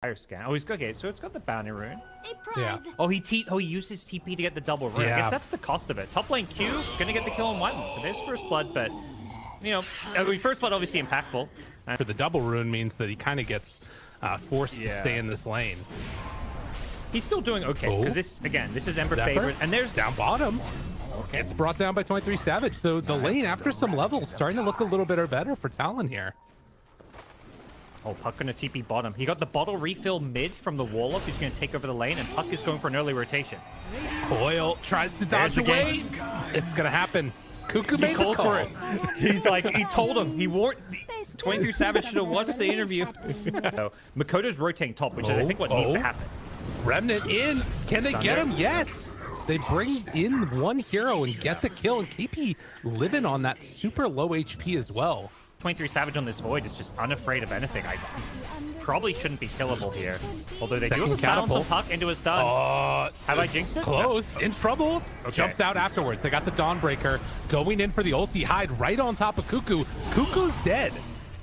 Fire scan. Oh, he's okay. So it's got the bounty rune. Yeah. Oh, he uses TP to get the double rune. Yeah. I guess that's the cost of it. Top lane Q gonna get the kill on one. So there's first blood, but you know, I mean, first blood obviously impactful. For the double rune means that he kind of gets forced to stay in this lane. He's still doing okay because this is Ember favorite, and there's down bottom. Okay. It's brought down by 23 Savage. So the lane after some levels starting to look a little bit better for Talon here. Oh, Puck gonna TP bottom. He got the bottle refill mid from the wall up. He's gonna take over the lane, and Puck is going for an early rotation. Coil tries to dodge away. It's gonna happen. Cuckoo made the call for it. He's like, he told him. He warned. 23 Savage should have watched the interview. So Makoto's rotating top, which is I think what needs to happen. Remnant in. Can they get him? Yes. They bring in one hero and get the kill, and KP living on that super low HP as well. 23 Savage on this Void is just unafraid of anything. I probably shouldn't be killable here. Although they do have a silence on Puck into a stun. Have I jinxed it? Close. In trouble. Okay. Jumps out afterwards. They got the Dawnbreaker going in for the ulti hide right on top of Cuckoo. Cuckoo's dead.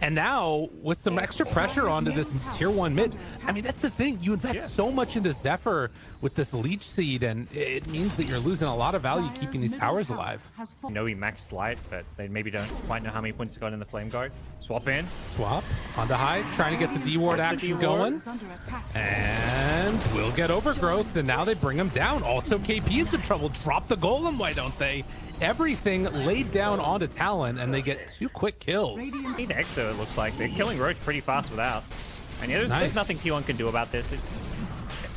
And now, with some extra pressure onto this tier 1 mid, I mean, that's the thing. You invest so much into Zephyr with this Leech Seed, and it means that you're losing a lot of value keeping these towers alive. I know he maxed Slide, but they maybe don't quite know how many points he got in the Flame Guard. Swap in. Swap onto high, trying to get the D-ward action going. And we'll get Overgrowth, and now they bring him down. Also, KP in some trouble. Drop the Golem, why don't they? Everything laid down onto Talon, and they get 2 quick kills. Need Exo, it looks like. They're killing Roach pretty fast without. And yeah, there's nothing T1 can do about this.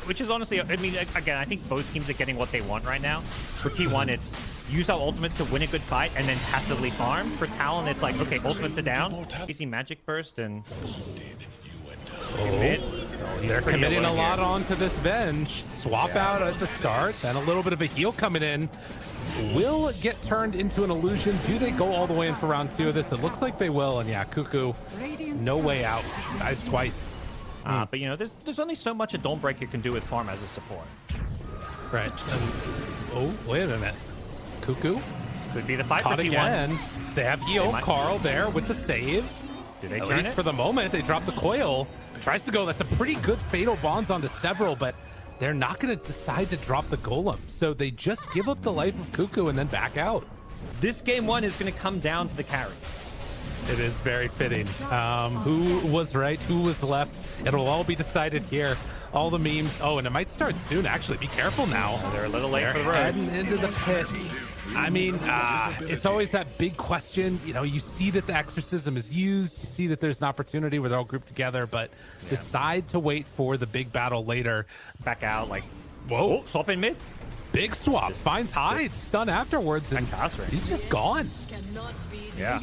Which is honestly, I mean, again, I think both teams are getting what they want right now. For T1, it's use our ultimates to win a good fight and then passively farm. For Talon, it's like, okay, ultimates are down. You see Magic Burst and... They're committing a lot onto this bench. Swap out at the start, then a little bit of a heal coming in. Will get turned into an illusion. Do they go all the way in for round 2 of this? It looks like they will, and yeah, Cuckoo, no way out. Dies twice. But you know, there's only so much a Dawnbreaker can do with farm as a support. Right. Oh, wait a minute. Cuckoo could be the fight caught for T1. Again. They have heal. Carl there with the save. Do they At turn least it? for the moment, they drop the coil. Tries to go. That's a pretty good fatal bonds onto several, but they're not going to decide to drop the golem. So they just give up the life of Cuckoo and then back out. This game 1 is going to come down to the carries. It is very fitting. Who was right? Who was left? It'll all be decided here. All the memes. Oh, and it might start soon, actually. Be careful now. They're a little late for the road. Heading into the pit. I mean, it's always that big question. You know, you see that the exorcism is used. You see that there's an opportunity where they're all grouped together, but decide to wait for the big battle later. Back out, like, whoa, swap in mid. Big swap. Finds high. Stun afterwards. And he's just gone. Yeah.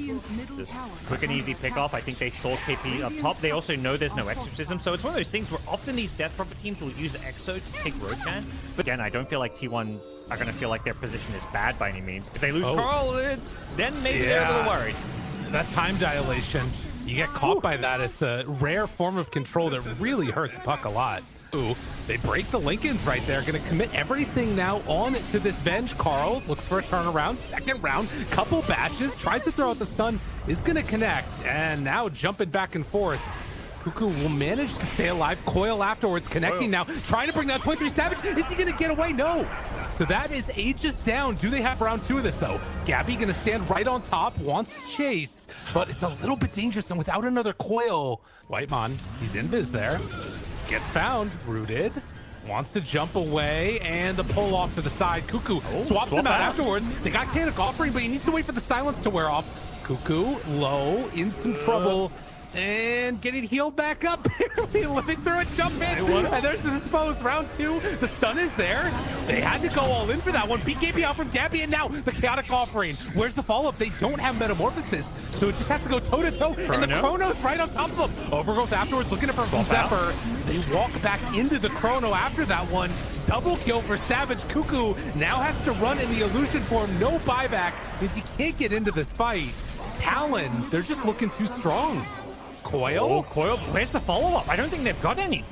Just quick and easy pick off. I think they saw KP up top. They also know there's no exorcism. So it's one of those things where often these Death Prophet teams will use Exo to take Roadcan. But again, I don't feel like T1 are going to feel like their position is bad by any means. If they lose Carl, then maybe they're a little worried. That time dilation, you get caught by that. It's a rare form of control that really hurts Puck a lot. Ooh, they break the Lincolns right there. Going to commit everything now on to this bench. Carl looks for a turnaround. Second round, couple bashes, tries to throw out the stun, is going to connect, and now jumping back and forth. Cuckoo will manage to stay alive. Coil afterwards, connecting now, trying to bring down 23 Savage. Is he going to get away? No. So that is Aegis down. Do they have round 2 of this, though? Gabby going to stand right on top, wants to chase, but it's a little bit dangerous, and without another coil, Whitemon, he's invis there. Gets found, rooted, wants to jump away, and the pull off to the side. Cuckoo swaps him out afterwards. They got Canic offering, but he needs to wait for the silence to wear off. Cuckoo, low, in some trouble, and getting healed back up, barely living through it, jump in, and there's the dispose. Round 2, the stun is there. They had to go all in for that one. BKB out from Gabby, and now the chaotic offering. Where's the follow-up? They don't have Metamorphosis, so it just has to go toe-to-toe, and the Chrono's right on top of them. Overgrowth afterwards, looking for Zephyr. They walk back into the Chrono after that one. Double kill for Savage. Cuckoo now has to run in the illusion form. No buyback, means he can't get into this fight. Talon, they're just looking too strong. Coil? Coil, where's the follow-up? I don't think they've got any.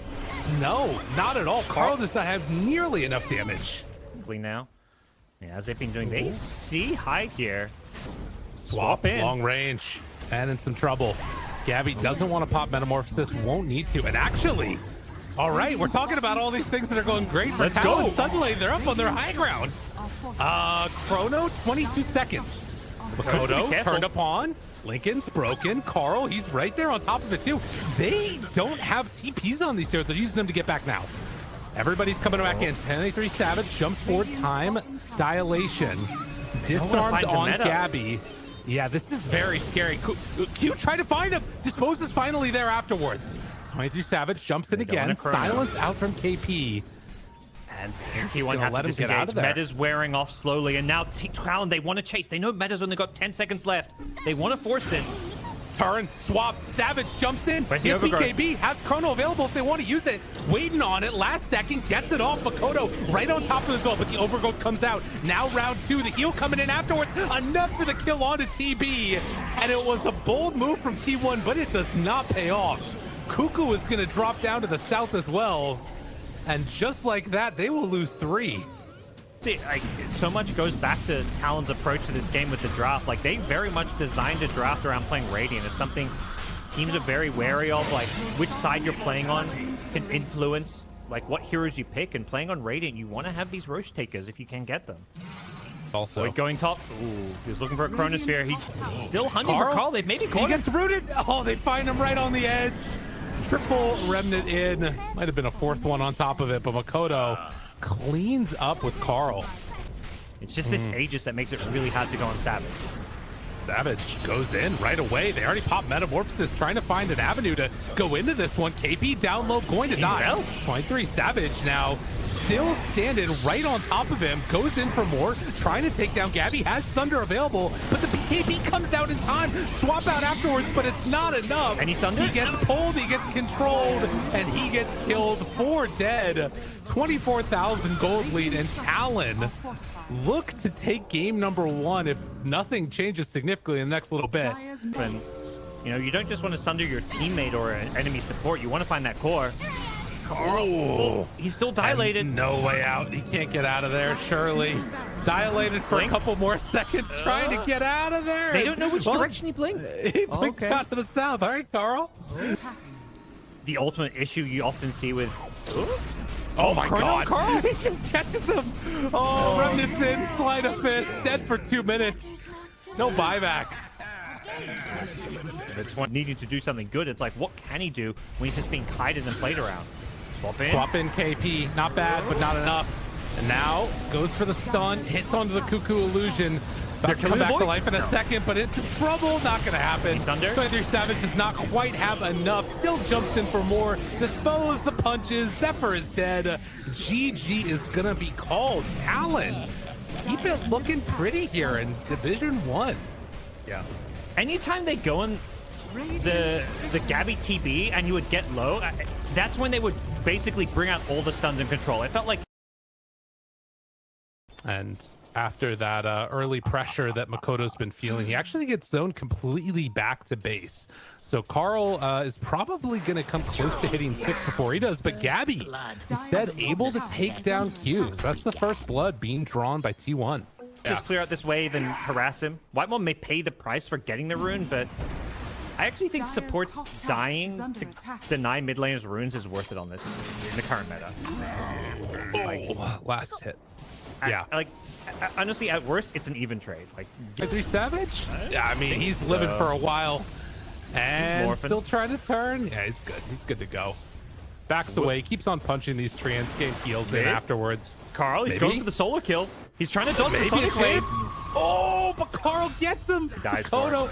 No, not at all. Carl does not have nearly enough damage. Now, yeah, as they've been doing, they see high here. Swap in. Long range, and in some trouble. Gabby doesn't want to pop Metamorphosis, won't need to. And actually, All right, we're talking about all these things that are going great for Let's Talon. go. Suddenly, they're up on their high ground. Chrono, 22 seconds. Makoto turned upon. Lincoln's broken. Carl, he's right there on top of it too. They don't have TPs on these heroes. They're using them to get back now. Everybody's coming back in. 10-3 Savage jumps forward. Time dilation. Disarmed on Gabby. Yeah, this is very scary. Q try to find him. Disposes finally there afterwards. 23 Savage jumps in again. Silence out from KP. And T1 have to disengage. Meta's wearing off slowly, and now Talon, they want to chase. They know Meta's only got 10 seconds left. They want to force this. Turn, swap, Savage jumps in. His BKB has Chrono available if they want to use it. Waiting on it, last second, gets it off. Makoto right on top of the goal, but the overgrowth comes out. Now round 2, the heal coming in afterwards. Enough for the kill onto TB. And it was a bold move from T1, but it does not pay off. Cuckoo is going to drop down to the south as well. And just like that, they will lose 3. See, so much goes back to Talon's approach to this game with the draft. Like, they very much designed a draft around playing Radiant. It's something teams are very wary of, like, which side you're playing on can influence, like, what heroes you pick. And playing on Radiant, you want to have these Roche takers if you can get them. Also, Void going top. Ooh, he was looking for a Chronosphere. He's still hunting for Carl. They've maybe caught him. He gets rooted. Oh, they find him right on the edge. Triple Remnant in. Might have been a 4th one on top of it, but Makoto cleans up with Carl. It's just this Aegis that makes it really hard to go on Savage. Savage goes in right away. They already popped Metamorphosis, trying to find an avenue to go into this one. KP down low, going to die. 23 Savage now still standing right on top of him. Goes in for more, trying to take down Gabby. Has Sunder available, but the BKB comes out in time. Swap out afterwards, but it's not enough. And he's under. He gets pulled, he gets controlled, and he gets killed. 4 dead. 24,000 gold lead, and Talon look to take game number 1 if nothing changes significantly in the next little bit. And, you know, you don't just want to sunder your teammate or an enemy support. You want to find that core. Oh, he's still dilated. And no way out. He can't get out of there, surely. Dilated for a couple more seconds, trying to get out of there. They don't know which direction he blinked. He blinked out to the south. All right, Carl. The ultimate issue you often see with... Oh my God. Carl. He just catches him. Oh, Remnant's in, slide of fist, dead for 2 minutes. No buyback. It's needing to do something good. It's like, what can he do when he's just being kited and played around? Swap in KP. Not bad, but not enough. And now goes for the stun, hits onto the Cuckoo Illusion. About to come back to life in a second, but it's in trouble. Not going to happen. 23 Savage does not quite have enough. Still jumps in for more. Dispose the punches. Zephyr is dead. GG is going to be called. Talon, keep it looking pretty here in Division 1. Yeah. Anytime they go in the Gabby TB and you would get low, that's when they would basically bring out all the stuns and control. It felt like... And after that early pressure that Makoto's been feeling, he actually gets zoned completely back to base. So Carl is probably going to come close to hitting 6 before he does, but Gabby instead able to take down Q. So that's the first blood being drawn by T1. Just clear out this wave and harass him. Whitemon may pay the price for getting the rune, but I actually think supports dying to deny mid laners runes is worth it on this in the current meta. Last hit. Yeah. Honestly, at worst, it's an even trade. Like, 3 Savage? Yeah, I mean, he's living for a while. And still trying to turn. Yeah, he's good. He's good to go. Backs away, keeps on punching these trans, game heals in afterwards. Carl, he's going for the solo kill. He's trying to dodge the Sonic Waves. Oh, but Carl gets him. Makoto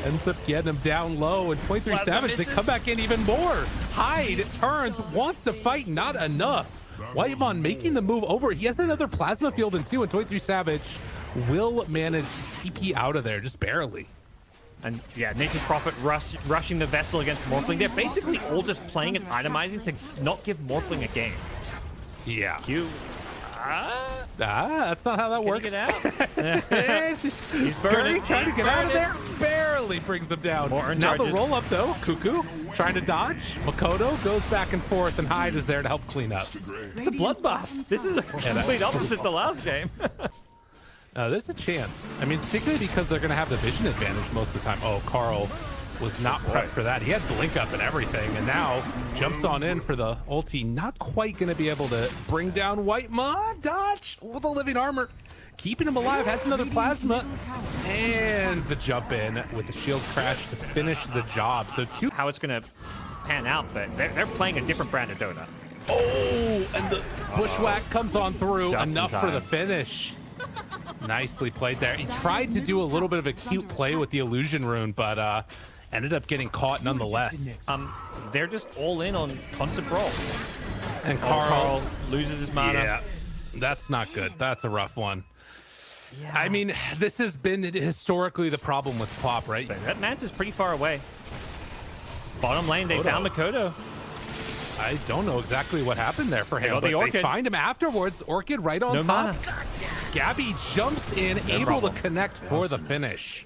ends up getting him down low, and 23 Savage, they come back in even more. Hyde turns, wants to fight, not enough. Whitemon making the move over. He has another plasma field in 2, and 23 Savage will manage to TP out of there, just barely. And yeah, Nature's Prophet rushing the vessel against Morphling. They're basically all just playing and itemizing to not give Morphling a game. Yeah. That's not how that works. Get out? He's trying to get out of there. Barely brings him down. Now the roll up though. Cuckoo trying to dodge. Makoto goes back and forth, and Hyde is there to help clean up. It's a bloodbath. This is a complete opposite the last game. There's a chance. I mean, particularly because they're going to have the vision advantage most of the time. Oh, Carl was not prepped for that. He had blink up and everything, and now jumps on in for the ulti. Not quite going to be able to bring down Whitemon. Dodge with the living armor, keeping him alive. Has another plasma, and the jump in with the shield crash to finish the job. So two. How it's going to pan out, but they're playing a different brand of Dota. Oh, and the bushwhack comes on through. Just enough for the finish. Nicely played there. He tried to do a little bit of a cute play with the illusion rune, but ended up getting caught nonetheless. They're just all in on constant brawl. And Carl loses his mana. Yeah, that's not good. That's a rough one. Yeah. I mean, this has been historically the problem with Plop, right? But that Mantis is pretty far away. Bottom lane, they found Makoto. I don't know exactly what happened there for him, but they find him afterwards. Orchid right on top. Mana. Gabby jumps in, able to connect for the finish.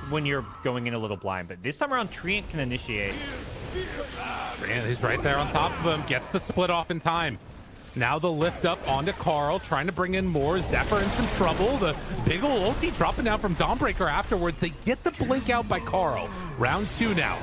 When you're going in a little blind, but this time around, Treant can initiate. And he's right there on top of him, gets the split off in time. Now the lift up onto Carl, trying to bring in more. Zephyr in some trouble. The big ol' ulti dropping down from Dawnbreaker afterwards. They get the blink out by Carl. Round 2 now.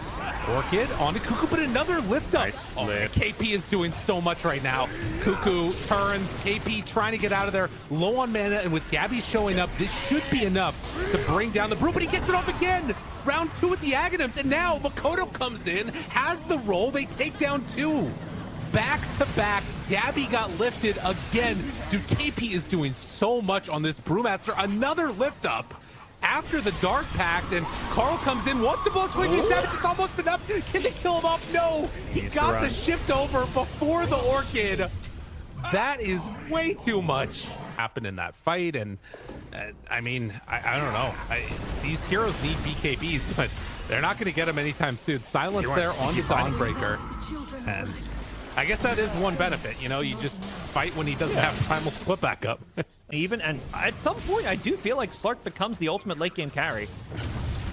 Orchid onto Cuckoo, but another lift up. Nice KP is doing so much right now. Cuckoo turns, KP trying to get out of there. Low on mana, and with Gabby showing up, this should be enough to bring down the Brew, but he gets it off again. Round 2 with the Aghanims, and now Makoto comes in, has the roll. They take down 2. Back to back, Gabby got lifted again. Dude, KP is doing so much on this Brewmaster. Another lift up after the Dark Pact, and Carl comes in, wants to blow 23 it's almost enough. Can they kill him off? No, he got the shift over before the Orchid. That is way too much. Happened in that fight, and I mean, I don't know. These heroes need BKBs, but they're not going to get them anytime soon. Silence there on the Dawnbreaker, and I guess that is one benefit. You know, you just fight when he doesn't have primal split back up. And at some point, I do feel like Slark becomes the ultimate late game carry.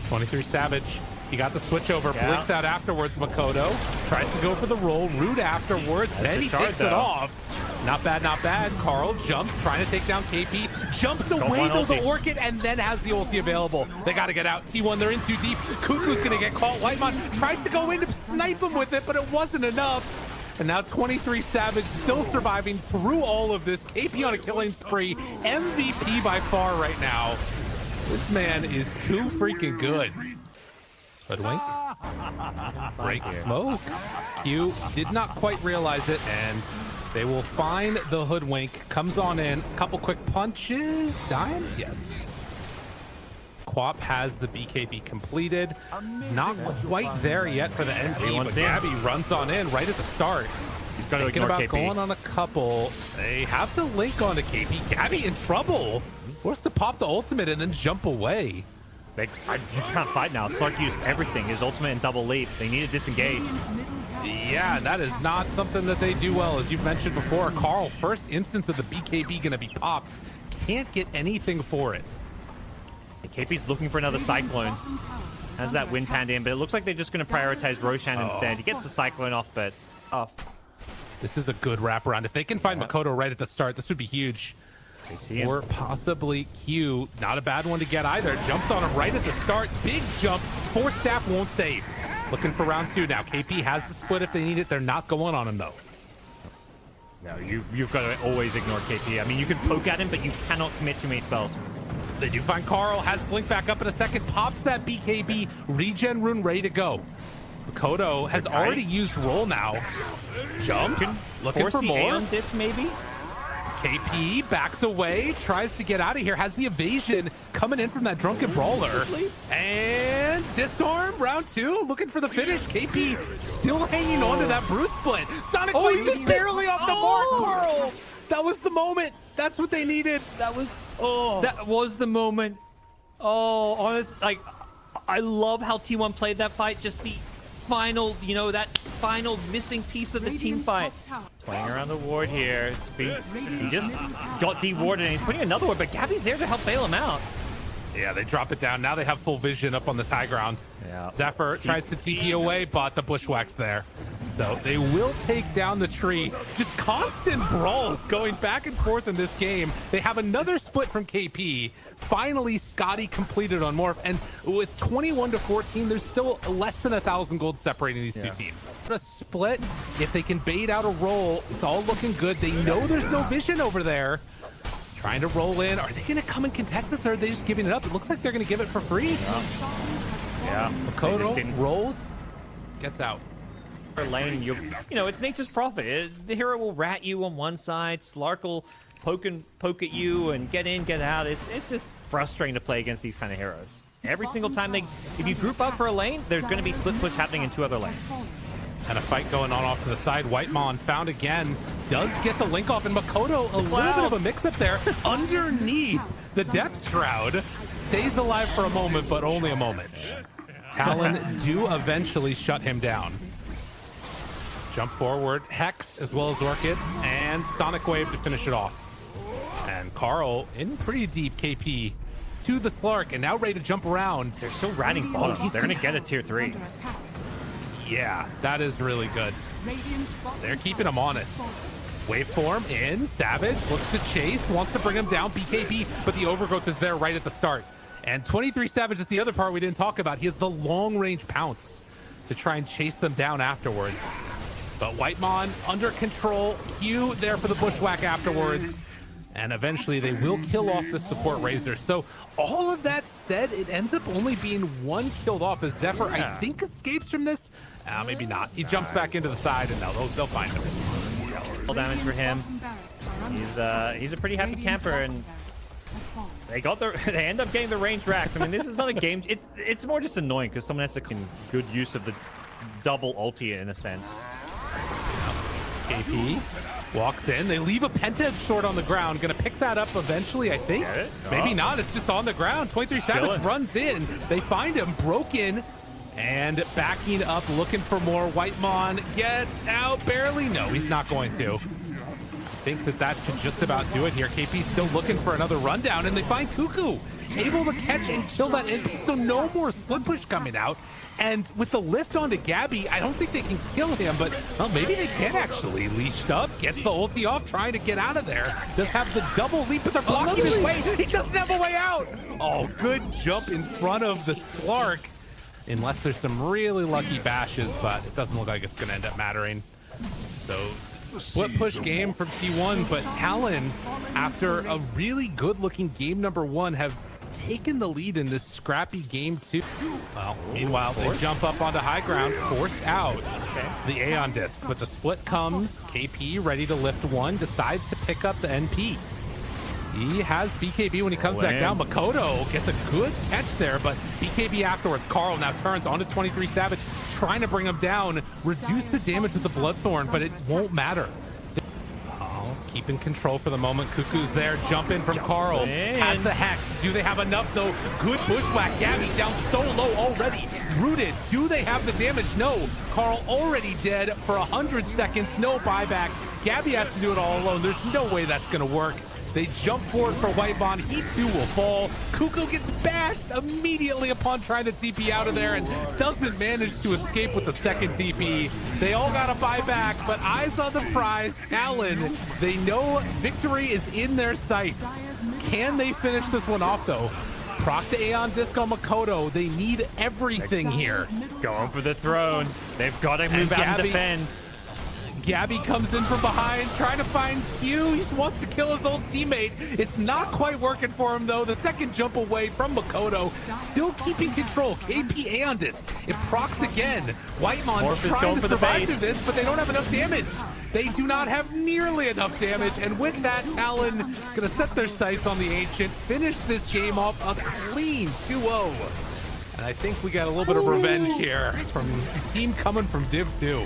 23 Savage. He got the switch over, blinks out afterwards. Makoto tries to go for the roll, root afterwards, then he takes it off. Not bad, not bad. Carl jumps, trying to take down KP, jumps away though the Orchid, and then has the ulti available. They got to get out. T1, they're in too deep. Cuckoo's going to get caught. Whitemon tries to go in to snipe him with it, but it wasn't enough. And now 23 Savage still surviving through all of this. KP on a killing spree. MVP by far right now. This man is too freaking good. Hoodwink. Break smoke. Q did not quite realize it, and they will find the Hoodwink. Comes on in. Couple quick punches. Dying? Yes. Quap has the BKB completed. Not quite there yet for the NP, but Gabby runs on in right at the start. He's going to ignore about KP. Going on a couple. They have the link on the KP. Gabby in trouble. Forced to pop the ultimate and then jump away. You can't fight now. Slark used everything, his ultimate and double leap. They need to disengage. Yeah, that is not something that they do well. As you've mentioned before, Carl, first instance of the BKB going to be popped. Can't get anything for it. KP's looking for another Cyclone. Has that wind panned in, but it looks like they're just going to prioritize Roshan instead. He gets the Cyclone off, but off. This is a good wraparound. If they can find Makoto right at the start, this would be huge. They see him. Or possibly Q. Not a bad one to get either. Jumps on him right at the start. Big jump. Force staff won't save. Looking for round 2 now. KP has the split if they need it. They're not going on him, though. No, you've got to always ignore KP. I mean, you can poke at him, but you cannot commit too many spells. They do find Carl. Has blink back up in a second. Pops that BKB. Regen rune ready to go. Makoto has already used roll now. Jumps. Looking for more. On this, maybe? KP backs away, tries to get out of here, has the evasion coming in from that drunken brawler. And disarm, round 2, looking for the finish. KP still hanging on to that Bruce split. Sonic Wave just barely off the mark, Carl. That was the moment. That's what they needed. That was the moment. Oh, honest, like, I love how T1 played that fight. Just the final, you know, that final missing piece of the team fight. Playing around the ward here. He just got de-warded and he's putting another ward, but Gabby's there to help bail him out. Yeah, they drop it down. Now they have full vision up on this high ground. Yeah. Zephyr tries to TP away, but the bushwhack's there. So they will take down the tree. Just constant brawls going back and forth in this game. They have another split from KP. Finally, Scotty completed on Morph. And with 21-14, there's still less than 1,000 gold separating these two teams. A split, if they can bait out a roll, it's all looking good. They know there's no vision over there. Trying to roll in. Are they going to come and contest this, or are they just giving it up? It looks like they're going to give it for free. Yeah. Makoto rolls, gets out. Lane, you know, it's nature's prophet. The hero will rat you on one side, Slark will poke at you and get in, get out. It's just frustrating to play against these kind of heroes. Every single time if you group up for a lane, there's going to be split push happening in 2 other lanes. And a fight going on off to the side. Whitemon found again. Does get the link off, and Makoto, a little bit of a mix-up there. Underneath the Depth Shroud. Stays alive for a moment, but only a moment. Talon do eventually shut him down. Jump forward. Hex as well as Orchid. And Sonic Wave to finish it off. And Carl in pretty deep KP to the Slark, and now ready to jump around. They're still ratting bottom. They're going to get a tier 3. Yeah, that is really good. They're keeping him honest. Waveform in. Savage looks to chase, wants to bring him down. BKB, but the overgrowth is there right at the start. And 23 Savage is the other part we didn't talk about. He has the long range pounce to try and chase them down afterwards. But Whitemon under control. Hugh there for the bushwhack afterwards. And eventually they will kill off the support Razor. So all of that said, it ends up only being 1 killed off as Zephyr, I think, escapes from this. Maybe not. He jumps back into the side, and they'll find him. Full damage for him. He's a pretty happy camper, and they end up getting the range racks. I mean, this is not a game. It's more just annoying because someone has to make good use of the double ulti in a sense. KP walks in. They leave a Penta sword on the ground. Gonna pick that up eventually, I think. Maybe not. It's just on the ground. 23 Savage runs in. They find him broken and backing up, looking for more. Whitemon gets out barely. No, he's not going to. I think that should just about do it here. KP's still looking for another rundown, and they find Cuckoo able to catch and kill that NP, so no more split push coming out. And with the lift onto Gabby, I don't think they can kill him, but well, maybe they can actually. Leashed up, gets the ulti off, trying to get out of there. Does have the double leap, but they're blocking his way. He doesn't have a way out. Oh, good jump in front of the Slark. Unless there's some really lucky bashes, but it doesn't look like it's going to end up mattering. So split push game from T1, but Talon, after a really good looking game number 1, have taken the lead in this scrappy game 2. Well, meanwhile, they jump up onto high ground, force out the Aeon disc, but the split comes. KP ready to lift 1, decides to pick up the NP. He has BKB when he comes back down. Makoto gets a good catch there, but BKB afterwards. Carl now turns onto 23 Savage, trying to bring him down, reduce the damage with the Bloodthorn, but it won't matter. Keeping control for the moment. Cuckoo's there, jump in from Carl. Has the Hex. Do they have enough though? Good bushwhack. Gabby down so low already. Rooted. Do they have the damage? No. Carl already dead for 100 seconds. No buyback. Gabby has to do it all alone. There's no way that's going to work. They jump forward for Whitemon. He too will fall. Cuckoo gets bashed immediately upon trying to TP out of there and doesn't manage to escape with the second TP. They all got a buyback, but eyes on the prize. Talon, they know victory is in their sights. Can they finish this one off though? Proc to Aeon Disc on Makoto. They need everything here. Going for the throne. They've got to move out and defend. Gabby comes in from behind, trying to find Hugh. He just wants to kill his old teammate. It's not quite working for him, though. The second jump away from Makoto, still keeping control. KP Aeon Disc. It procs again. Whitemon trying to survive through this, but they don't have enough damage. They do not have nearly enough damage, and with that, Talon gonna set their sights on the Ancient, finish this game off a clean 2-0. And I think we got a little bit of revenge here from a team coming from Div 2.